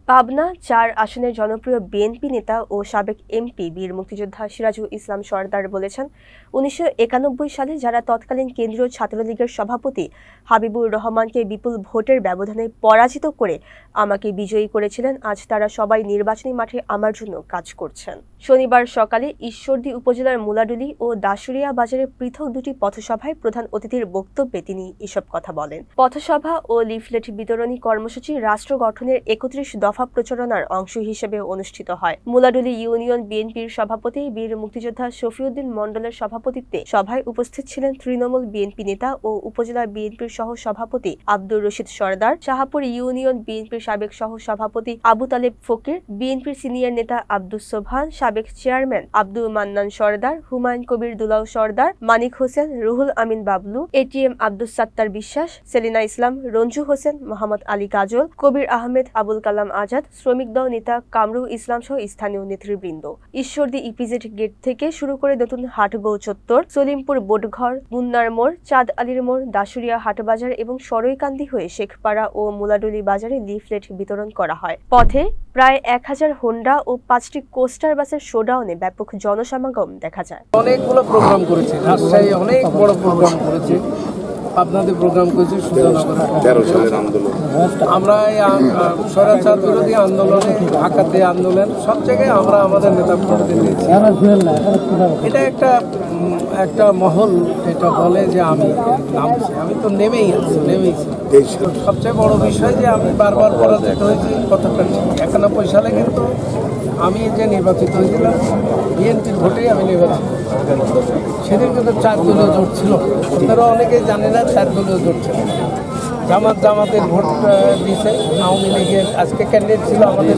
পাবনা ৪ আসনের জনপ্রিয় বিএনপি নেতা ও সাবেক এমপি বীর মুক্তিযোদ্ধা সিরাজুল ইসলাম সরদার বলেছেন, ১৯৯১ সালে যারা তৎকালীন কেন্দ্রীয় ছাত্রলীগের সভাপতি হাবিবুর রহমানকে বিপুল ভোটের ব্যবধানে পরাজিত করে আমাকে বিজয়ী করেছিলেন, আজ তারা সবাই নির্বাচনী মাঠে আমার জন্য কাজ করছেন। শনিবার সকালে ঈশ্বরদী উপজেলার মুলাডুলি ও দাসুরিয়া বাজারে পৃথক দুটি পথসভায় প্রধান অতিথির বক্তব্যে তিনি এসব কথা বলেন। পথসভা ও লিফলেট বিতরণী কর্মসূচি রাষ্ট্র গঠনের ৩১ দফা প্রচারণার অংশ হিসেবে অনুষ্ঠিত হয়। মুলাডুলি ইউনিয়ন বিএনপির সভাপতি বীর মুক্তিযোদ্ধা শফিউদ্দিন মণ্ডলের সভাপতিত্বে সভায় উপস্থিত ছিলেন তৃণমূল বিএনপি নেতা ও উপজেলা বিএনপির সহ সভাপতি আব্দুর রশিদ সরদার, শাহাপুর ইউনিয়ন বিএনপির সাবেক সহ সভাপতি আবু তালেব ফকির, বিএনপির সিনিয়র নেতা আব্দুস সোবহান, সাবেক চেয়ারম্যান আব্দুল মান্নান সরদার, হুমায়ুন কবির দুলাল সরদার, মানিক হোসেন, রুহুল আমিন বাবলু, এটিএম আব্দুস সাত্তার বিশ্বাস, সেলিনা ইসলাম, রঞ্জু হোসেন, মোহাম্মদ আলী কাজল, কবির আহমেদ, আবুল কালাম আজাদ, শ্রমিক দল নেতা কামরুল ইসলাম সহ স্থানীয় নেতৃবৃন্দ। ঈশ্বরদী ইপিজেড গেট থেকে শুরু করে নতুন হাটগৌ চত্বর, সলিমপুর বোটঘর, মুন্নার মোড়, চাঁদ আলীর মোড়, দাসুরিয়া হাটবাজার এবং সরইকান্দি হয়ে শেখপাড়া ও মুলাডুলি বাজারে লিফলেট বিতরণ করা হয়। পথে প্রায় ১,০০০ হোন্ডা ও ৫টি কোস্টার বাসের শোডাউনে ব্যাপক জনসমাগম দেখা যায়। অনেকগুলো প্রোগ্রাম করেছে, রাজশাহী অনেক বড় প্রোগ্রাম করেছে, আপনাদের প্রোগ্রাম করেছি আমরা স্বৈরাচার বিরোধী আন্দোলনে, ঢাকাতে আন্দোলন, সব জায়গায় আমরা আমাদের নেতা কর্মীদের নিয়েছি। এটা একটা মহল এটা বলে যে আমি নামছি, আমি তো নেমেই সবচেয়ে বড় বিষয় যে আমি বারবার পরাজিত হয়েছি কথাটা ঠিক। ৯১ সালে কিন্তু আমি যে নির্বাচিত হয়েছিলাম বিএনপির ভোটেই আমি নির্বাচিত, সেদিন কিন্তু ৪ দলীয় জোট ছিল। আপনারা অনেকেই জানে না ৪ দলীয় জোট ছিল। জামাতের ভোট দিয়েছে, আওয়ামী লীগের আজকে ক্যান্ডিডেট ছিল আমাদের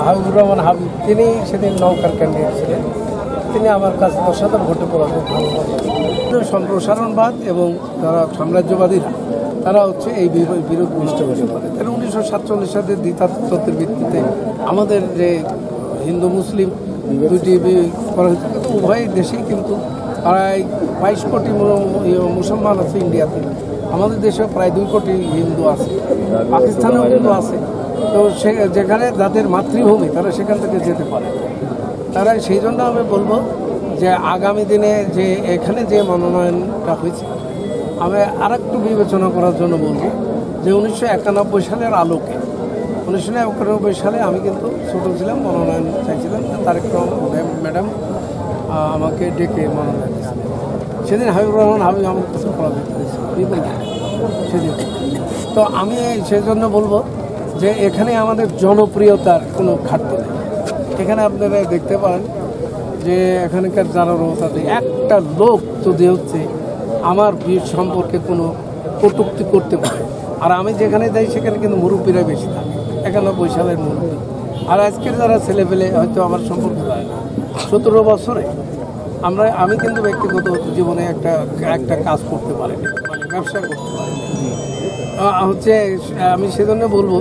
হাবিবুর রহমান হাবিব, তিনি সেদিন নৌকার ক্যান্ডিডেট ছিলেন। তিনি আমার কাছে ১০,০০০ ভোটে পরাজিত। সম্প্রসারণবাদ এবং যারা সাম্রাজ্যবাদীরা তারা হচ্ছে এই বিরোধ বুঝতে পারে। তারা ১৯৪৭ সালের দ্বিতাতত্ত্বের ভিত্তিতে আমাদের যে হিন্দু মুসলিম দুটি করা হয়েছে, কিন্তু উভয় দেশেই কিন্তু প্রায় ২২ কোটি মুসলমান আছে ইন্ডিয়াতে, আমাদের দেশেও প্রায় ২ কোটি হিন্দু আছে, পাকিস্তানেও হিন্দু আছে। তো যেখানে যাদের মাতৃভূমি তারা সেখান থেকে যেতে পারে। তারা সেই জন্য আমি বলবো যে আগামী দিনে যে এখানে যে মনোনয়নটা হয়েছে, আমি আর একটু বিবেচনা করার জন্য বলবো যে ১৯৯১ সালের আলোকে ১৯৯১ সালে আমি কিন্তু ছোট ছিলাম, মনোনয়ন চাইছিলাম, তারেক রহমান ম্যাডাম আমাকে ডেকে মনোনয়ন দিয়েছিলেন। সেদিন হাবিবুর রহমান হাবিব আমার কাছে পরাজিত হয়েছিল সেদিন। তো আমি সেই জন্য বলবো যে এখানে আমাদের জনপ্রিয়তার কোনো ঘাটতি নেই। এখানে আপনারা দেখতে পারেন যে এখানকার যারা রোতাতে একটা লোক যদি হচ্ছে আমার বীর সম্পর্কে কোনো কটূক্তি করতে পারে, আর আমি যেখানে যাই সেখানে কিন্তু মুরব্বীরা বেশি থাকে, ৯১ সালের মুরব্বী। আর আজকের যারা ছেলেপেলে হয়তো আমার সম্পর্কে যায় না। ১৭ বছরে আমি কিন্তু ব্যক্তিগত জীবনে একটা কাজ করতে পারিনি, মানে ব্যবসা করতে পারিনি হচ্ছে। আমি সেজন্য বলবো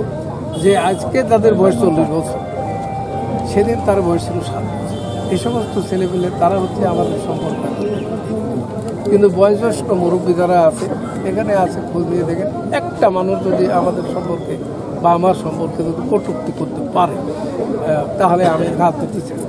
যে আজকে যাদের বয়স ৪০ বছর, সেদিন তার বয়স ছিল ৭ বছর। এই সমস্ত ছেলেপেলে তারা হচ্ছে আমাদের সম্পর্ক, কিন্তু বয়োজ্যেষ্ঠ মুরব্বী যারা আছে এখানে আছে, খোঁজ নিয়ে দেখেন একটা মানুষ যদি আমাদের সম্পর্কে বা আমার সম্পর্কে যদি কটূক্তি করতে পারে, তাহলে আমি রাজনীতি চাই।